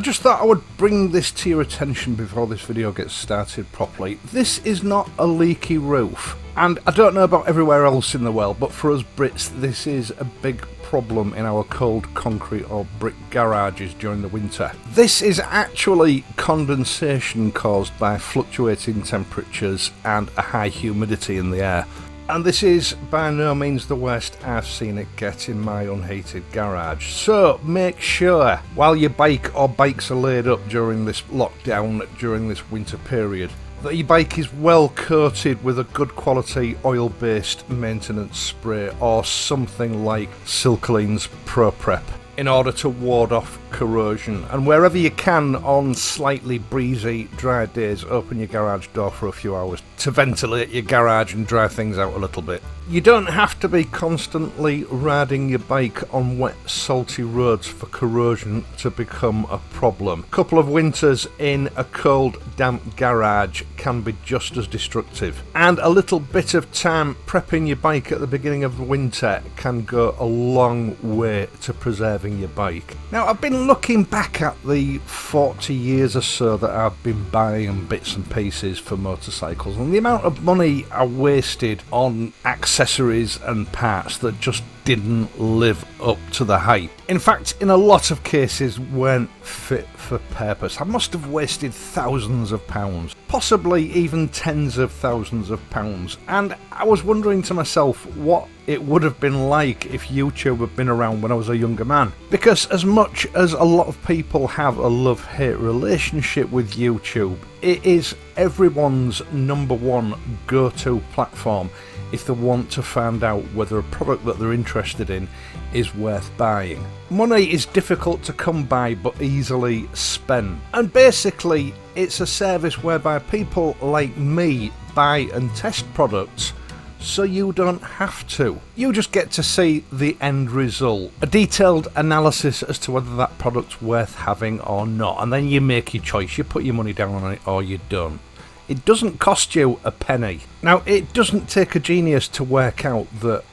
just thought I would bring this to your attention before this video gets started properly. This is not a leaky roof, and I don't know about everywhere else in the world, but for us Brits this is a big problem in our cold concrete or brick garages during the winter. This is actually condensation caused by fluctuating temperatures and a high humidity in the air. And this is by no means the worst I've seen it get in my unheated garage. So make sure, while your bike or bikes are laid up during this lockdown, during this winter period, that your bike is well coated with a good quality oil-based maintenance spray or something like Silkoline's Pro Prep in order to ward off corrosion. And wherever you can, on slightly breezy, dry days, open your garage door for a few hours to ventilate your garage and dry things out a little bit. You don't have to be constantly riding your bike on wet, salty roads for corrosion to become a problem. A couple of winters in a cold, damp garage can be just as destructive. And a little bit of time prepping your bike at the beginning of the winter can go a long way to preserving your bike. Now, I've been looking back at the 40 years or so that I've been buying bits and pieces for motorcycles, and the amount of money I wasted on accessories and parts that just didn't live up to the hype. In fact, in a lot of cases weren't fit for purpose. I must have wasted thousands of pounds, possibly even tens of thousands of pounds, and I was wondering to myself what it would have been like if YouTube had been around when I was a younger man. Because as much as a lot of people have a love-hate relationship with YouTube, it is everyone's number one go-to platform if they want to find out whether a product that they're interested in is worth buying. Money is difficult to come by but easily spent, and basically it's a service whereby people like me buy and test products so you don't have to. You just get to see the end result, a detailed analysis as to whether that product's worth having or not, and then you make your choice. You put your money down on it or you don't. It doesn't cost you a penny. Now, it doesn't take a genius to work out that,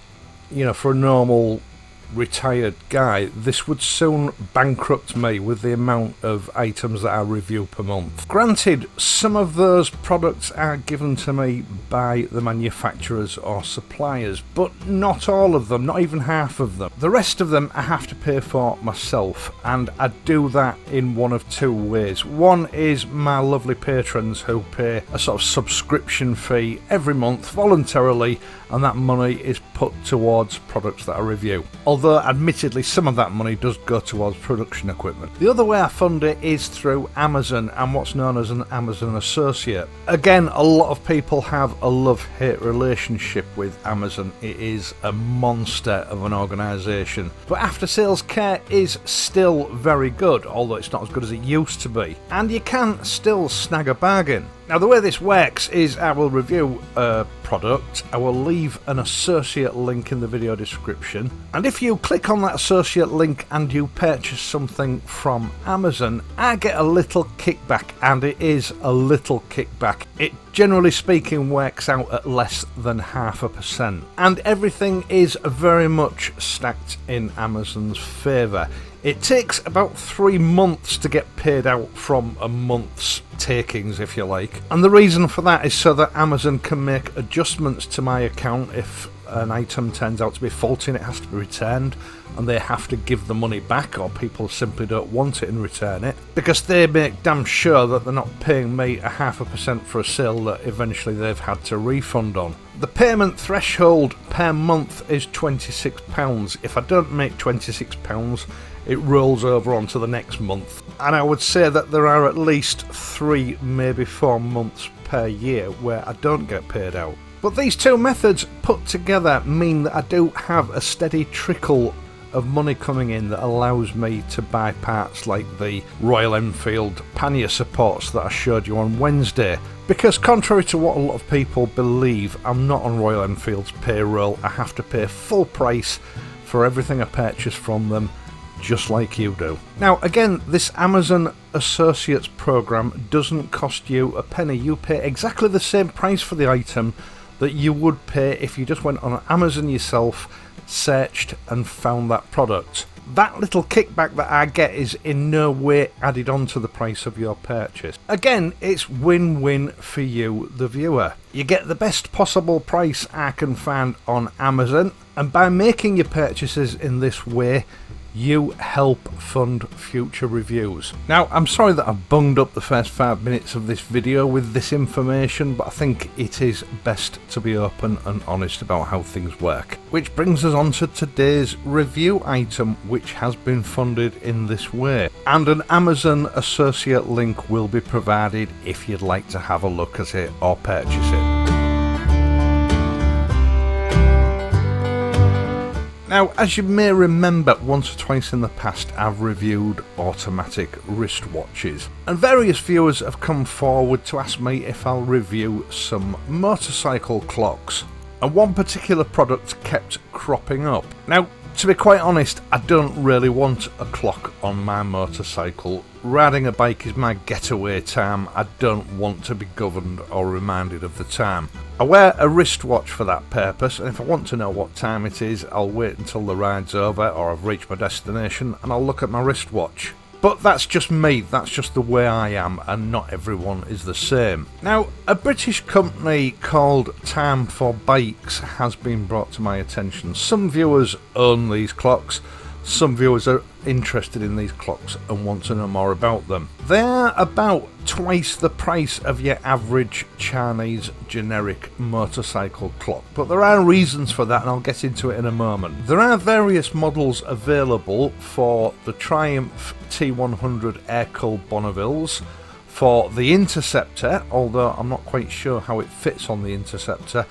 you know, for a normal retired guy, this would soon bankrupt me with the amount of items that I review per month. Granted, some of those products are given to me by the manufacturers or suppliers, but not all of them, not even half of them. The rest of them I have to pay for myself, and I do that in one of two ways. One is my lovely patrons who pay a sort of subscription fee every month voluntarily, and that money is put towards products that I review. Although admittedly some of that money does go towards production equipment. The other way I fund it is through Amazon and what's known as an Amazon associate. Again, a lot of people have a love-hate relationship with Amazon. It is a monster of an organisation. But after sales care is still very good, although it's not as good as it used to be. And you can still snag a bargain. Now, the way this works is I will review a product, I will leave an associate link in the video description, and if you click on that associate link and you purchase something from Amazon, I get a little kickback, and it is a little kickback. It generally speaking works out at less than 0.5%, and everything is very much stacked in Amazon's favour. It takes about 3 months to get paid out from a month's takings, if you like. And the reason for that is so that Amazon can make adjustments to my account if an item turns out to be faulty and it has to be returned, and they have to give the money back, or people simply don't want it and return it, because they make damn sure that they're not paying me 0.5% for a sale that eventually they've had to refund on. The payment threshold per month is £26. If I don't make £26, it rolls over onto the next month. And I would say that there are at least 3, maybe 4 months per year where I don't get paid out. But these two methods put together mean that I do have a steady trickle of money coming in that allows me to buy parts like the Royal Enfield pannier supports that I showed you on Wednesday. Because contrary to what a lot of people believe, I'm not on Royal Enfield's payroll. I have to pay full price for everything I purchase from them, just like you do. Now again, this Amazon Associates program doesn't cost you a penny. You pay exactly the same price for the item that you would pay if you just went on Amazon yourself, searched and found that product. that little kickback that I get is in no way added on to the price of your purchase. Again, it's win-win for you, the viewer. You get the best possible price I can find on Amazon, and by making your purchases in this way, you help fund future reviews. Now, I'm sorry that I've bunged up the first 5 minutes of this video with this information, but I think it is best to be open and honest about how things work. Which brings us on to today's review item, which has been funded in this way. And an Amazon associate link will be provided if you'd like to have a look at it or purchase it. Now, as you may remember, once or twice in the past I've reviewed automatic wristwatches, and various viewers have come forward to ask me if I'll review some motorcycle clocks, and one particular product kept cropping up. Now, to be quite honest, I don't really want a clock on my motorcycle. Riding a bike is my getaway time. I don't want to be governed or reminded of the time. I wear a wristwatch for that purpose, and if I want to know what time it is, I'll wait until the ride's over or I've reached my destination and I'll look at my wristwatch. But that's just me, that's just the way I am, and not everyone is the same. Now, a British company called Time for Bikes has been brought to my attention. Some viewers own these clocks, some viewers are interested in these clocks and want to know more about them. They're about twice the price of your average Chinese generic motorcycle clock, but there are reasons for that, and I'll get into it in a moment. There are various models available for the Triumph T100 air-cooled Bonnevilles, for the Interceptor, although I'm not quite sure how it fits on the Interceptor,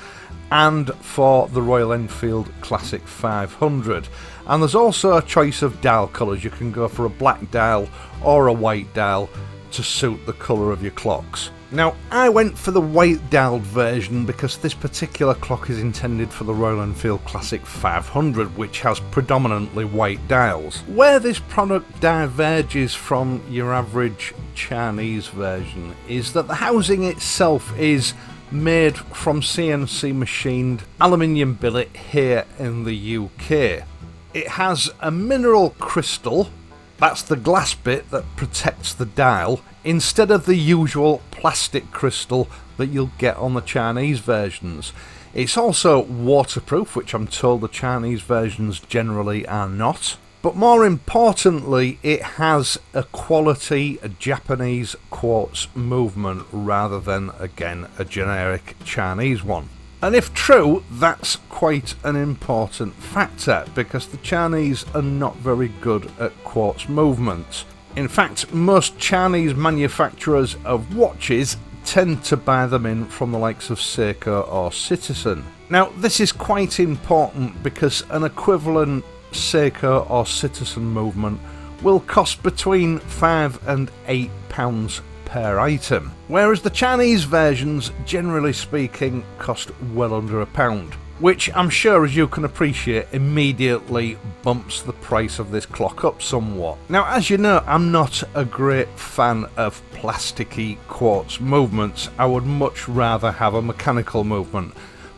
and for the Royal Enfield Classic 500. And there's also a choice of dial colours. You can go for a black dial or a white dial to suit the colour of your clocks. Now, I went for the white dialed version because this particular clock is intended for the Royal Enfield Classic 500, which has predominantly white dials. Where this product diverges from your average Chinese version is that the housing itself is made from CNC machined aluminium billet here in the UK. It has a mineral crystal, that's the glass bit that protects the dial, instead of the usual plastic crystal that you'll get on the Chinese versions. It's also waterproof, which I'm told the Chinese versions generally are not. But more importantly, it has a quality Japanese quartz movement rather than, again, a generic Chinese one. And if true, that's quite an important factor, because the Chinese are not very good at quartz movements. In fact, most Chinese manufacturers of watches tend to buy them in from the likes of Seiko or Citizen. Now, this is quite important because an equivalent Seiko or Citizen movement will cost between £5 and £8 per item, whereas the Chinese versions, generally speaking, cost well under £1, which I'm sure, as you can appreciate, immediately bumps the price of this clock up somewhat. Now, as you know, I'm not a great fan of plasticky quartz movements. I would much rather have a mechanical movement,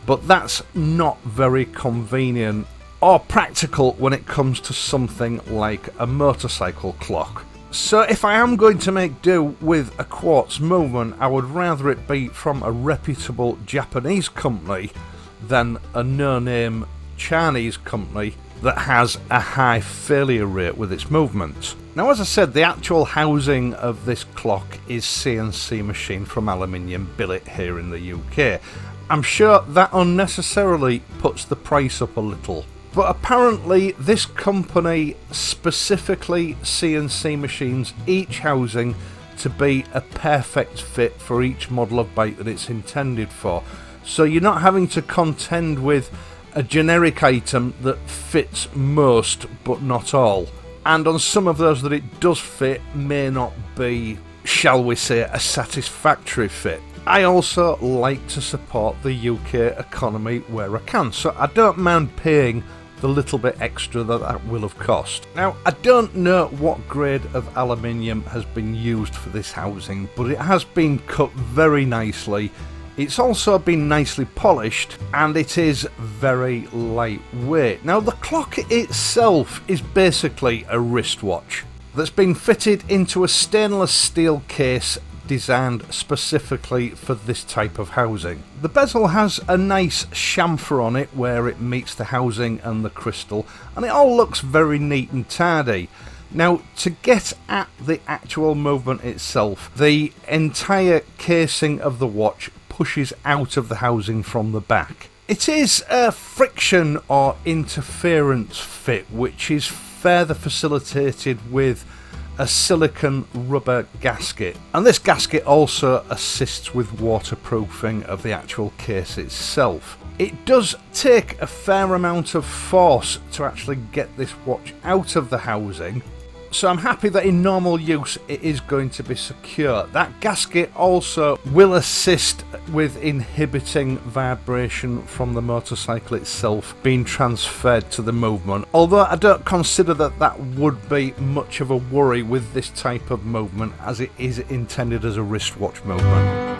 but that's not very convenient or practical when it comes to something like a motorcycle clock. So if I am going to make do with a quartz movement, I would rather it be from a reputable Japanese company than a no-name Chinese company that has a high failure rate with its movements. Now, as I said, the actual housing of this clock is CNC machined from aluminium billet here in the UK. I'm sure that unnecessarily puts the price up a little. But apparently this company specifically CNC machines each housing to be a perfect fit for each model of bike that it's intended for. So you're not having to contend with a generic item that fits most but not all. And on some of those that it does fit may not be, shall we say, a satisfactory fit. I also like to support the UK economy where I can, so I don't mind paying the little bit extra that will have cost. Now, I don't know what grade of aluminium has been used for this housing, but it has been cut very nicely It's also been nicely polished, and it is very lightweight. Now, the clock itself is basically a wristwatch that's been fitted into a stainless steel case designed specifically for this type of housing. The bezel has a nice chamfer on it where it meets the housing and the crystal, and it all looks very neat and tidy. Now, to get at the actual movement itself, the entire casing of the watch pushes out of the housing from the back. It is a friction or interference fit, which is further facilitated with a silicone rubber gasket, and this gasket also assists with waterproofing of the actual case itself. It does take a fair amount of force to actually get this watch out of the housing, so I'm happy that in normal use it is going to be secure. That gasket also will assist with inhibiting vibration from the motorcycle itself being transferred to the movement, although I don't consider that that would be much of a worry with this type of movement, as it is intended as a wristwatch movement.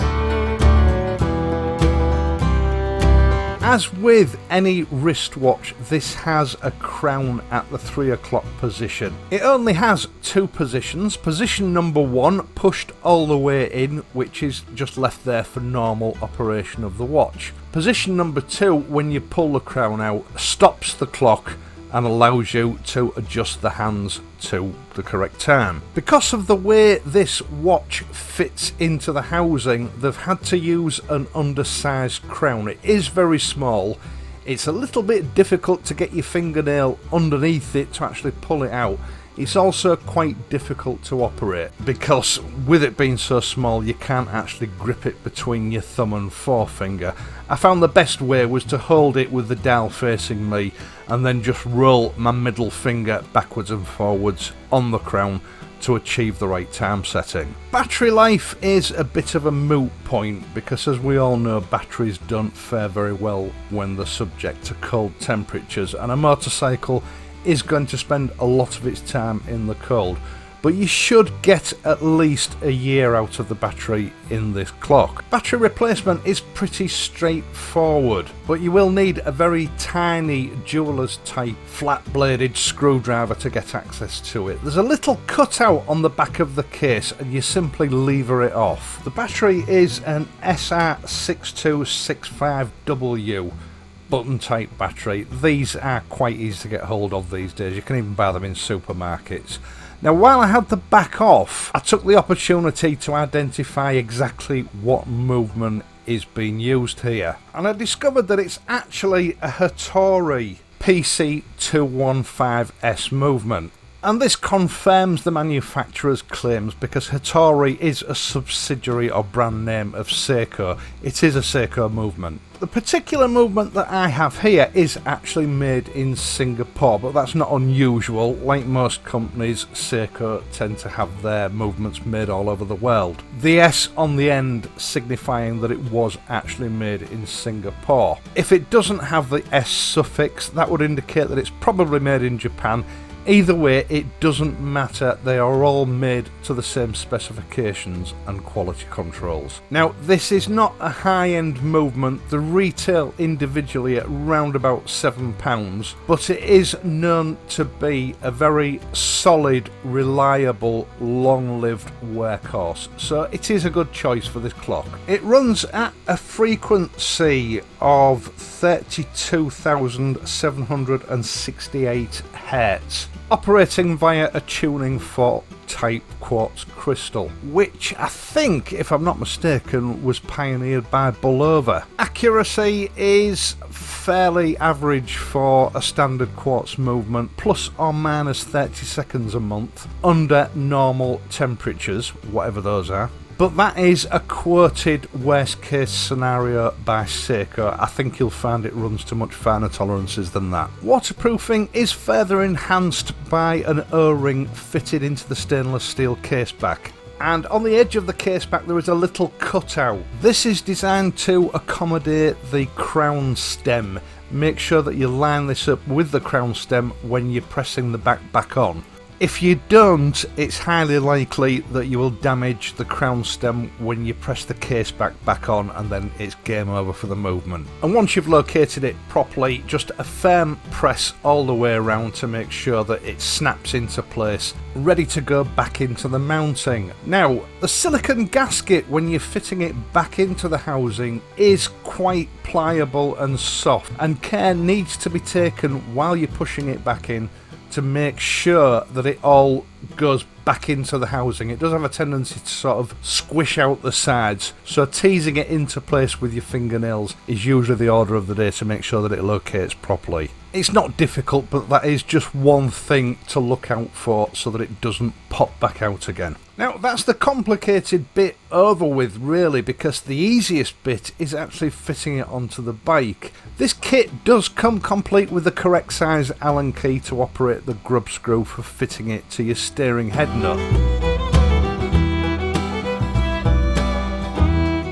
As with any wristwatch, this has a crown at the 3 o'clock position. It only has two positions. Position number 1 pushed all the way in, which is just left there for normal operation of the watch. Position number 2, when you pull the crown out, stops the clock and allows you to adjust the hands to the correct time. Because of the way this watch fits into the housing, they've had to use an undersized crown. It is very small. It's a little bit difficult to get your fingernail underneath it to actually pull it out. It's also quite difficult to operate because with it being so small you can't actually grip it between your thumb and forefinger. I found the best way was to hold it with the dial facing me and then just roll my middle finger backwards and forwards on the crown to achieve the right time setting. Battery life is a bit of a moot point because, as we all know, batteries don't fare very well when they're subject to cold temperatures, and a motorcycle is going to spend a lot of its time in the cold, but you should get at least a year out of the battery in this clock. Battery replacement is pretty straightforward, but you will need a very tiny jeweler's type flat bladed screwdriver to get access to it. There's a little cutout on the back of the case and you simply lever it off. The battery is an SR6265W button type battery. These are quite easy to get hold of these days. You can even buy them in supermarkets. Now, while I had the back off, I took the opportunity to identify exactly what movement is being used here, and I discovered that it's actually a Hattori PC215S movement. And this confirms the manufacturer's claims because Hattori is a subsidiary or brand name of Seiko. It is a Seiko movement. The particular movement that I have here is actually made in Singapore, but that's not unusual. Like most companies, Seiko tend to have their movements made all over the world. The S on the end signifying that it was actually made in Singapore. If it doesn't have the S suffix, that would indicate that it's probably made in Japan. Either way, it doesn't matter, they are all made to the same specifications and quality controls. Now, this is not a high-end movement. The retail individually at around about £7, but it is known to be a very solid, reliable, long-lived workhorse, so it is a good choice for this clock. It runs at a frequency of 32,768 Hz, operating via a tuning fork type quartz crystal, which I think, if I'm not mistaken, was pioneered by Bulova. Accuracy is fairly average for a standard quartz movement, plus or minus 30 seconds a month under normal temperatures, whatever those are. But that is a quoted worst case scenario by Seiko. I think you'll find it runs to much finer tolerances than that. Waterproofing is further enhanced by an O-ring fitted into the stainless steel caseback. And on the edge of the caseback there is a little cutout. This is designed to accommodate the crown stem. Make sure that you line this up with the crown stem when you're pressing the back on. If you don't, it's highly likely that you will damage the crown stem when you press the case back on, and then it's game over for the movement. And once you've located it properly, just a firm press all the way around to make sure that it snaps into place, ready to go back into the mounting. Now, the silicone gasket, when you're fitting it back into the housing, is quite pliable and soft, and care needs to be taken while you're pushing it back in to make sure that it all goes back into the housing. It does have a tendency to sort of squish out the sides, so teasing it into place with your fingernails is usually the order of the day to make sure that it locates properly. It's not difficult, but that is just one thing to look out for so that it doesn't pop back out again. Now, that's the complicated bit over with, really, because the easiest bit is actually fitting it onto the bike. This kit does come complete with the correct size Allen key to operate the grub screw for fitting it to your steering head nut.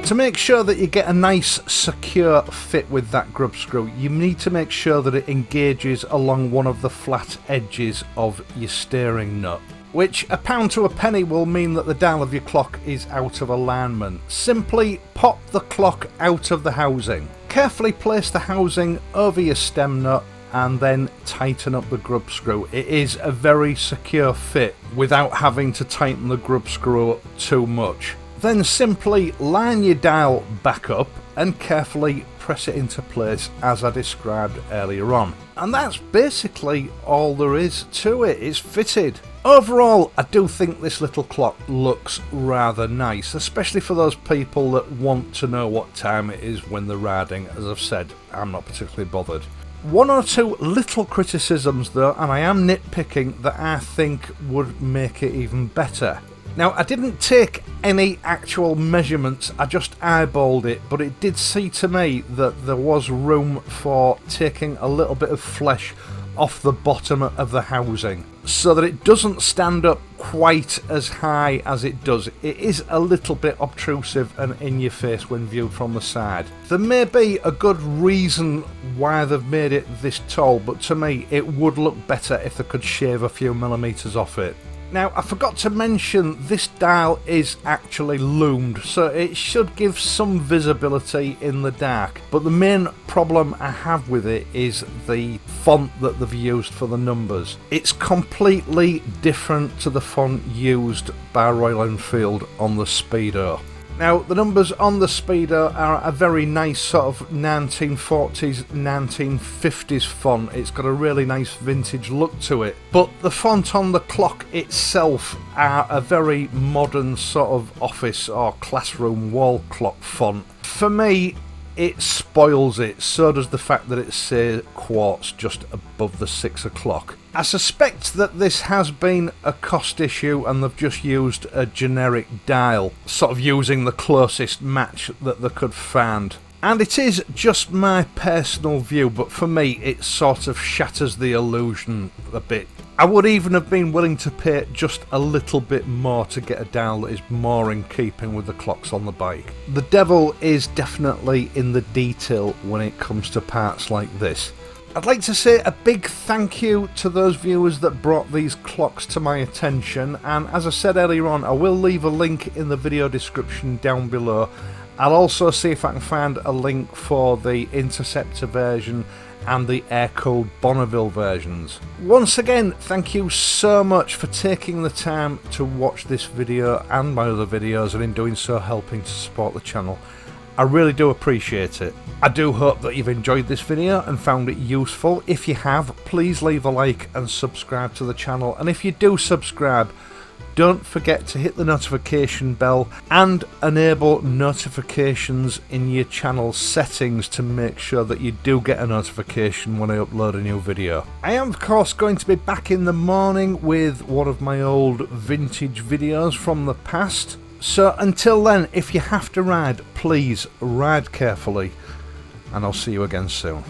To make sure that you get a nice secure fit with that grub screw, you need to make sure that it engages along one of the flat edges of your steering nut, which a pound to a penny will mean that the dial of your clock is out of alignment. Simply pop the clock out of the housing. Carefully place the housing over your stem nut and then tighten up the grub screw. It is a very secure fit without having to tighten the grub screw up too much. Then simply line your dial back up and carefully press it into place as I described earlier on. And that's basically all there is to it. It's fitted. Overall, I do think this little clock looks rather nice, especially for those people that want to know what time it is when they're riding. As I've said, I'm not particularly bothered. One or two little criticisms though, and I am nitpicking, that I think would make it even better. Now, I didn't take any actual measurements, I just eyeballed it, but it did seem to me that there was room for taking a little bit of flesh off the bottom of the housing so that it doesn't stand up quite as high as it does. It is a little bit obtrusive and in your face when viewed from the side. There may be a good reason why they've made it this tall, but to me it would look better if they could shave a few millimetres off it. Now, I forgot to mention this dial is actually loomed, so it should give some visibility in the dark, but the main problem I have with it is the font that they've used for the numbers. It's completely different to the font used by Royal Enfield on the Speedo. Now, the numbers on the Speedo are a very nice sort of 1940s, 1950s font. It's got a really nice vintage look to it. But the font on the clock itself are a very modern sort of office or classroom wall clock font. For me, it spoils it. So does the fact that it says quartz just above the 6 o'clock. I suspect that this has been a cost issue and they've just used a generic dial, sort of using the closest match that they could find. And it is just my personal view, but for me it sort of shatters the illusion a bit. I would even have been willing to pay just a little bit more to get a dial that is more in keeping with the clocks on the bike. The devil is definitely in the detail when it comes to parts like this. I'd like to say a big thank you to those viewers that brought these clocks to my attention, and as I said earlier on, I will leave a link in the video description down below. I'll also see if I can find a link for the Interceptor version and the air-cooled Bonneville versions. Once again, thank you so much for taking the time to watch this video and my other videos, and in doing so helping to support the channel. I really do appreciate it. I do hope that you've enjoyed this video and found it useful. If you have, please leave a like and subscribe to the channel. And if you do subscribe, don't forget to hit the notification bell and enable notifications in your channel settings to make sure that you do get a notification when I upload a new video. I am of course going to be back in the morning with one of my old vintage videos from the past. So until then, if you have to ride, please ride carefully, and I'll see you again soon.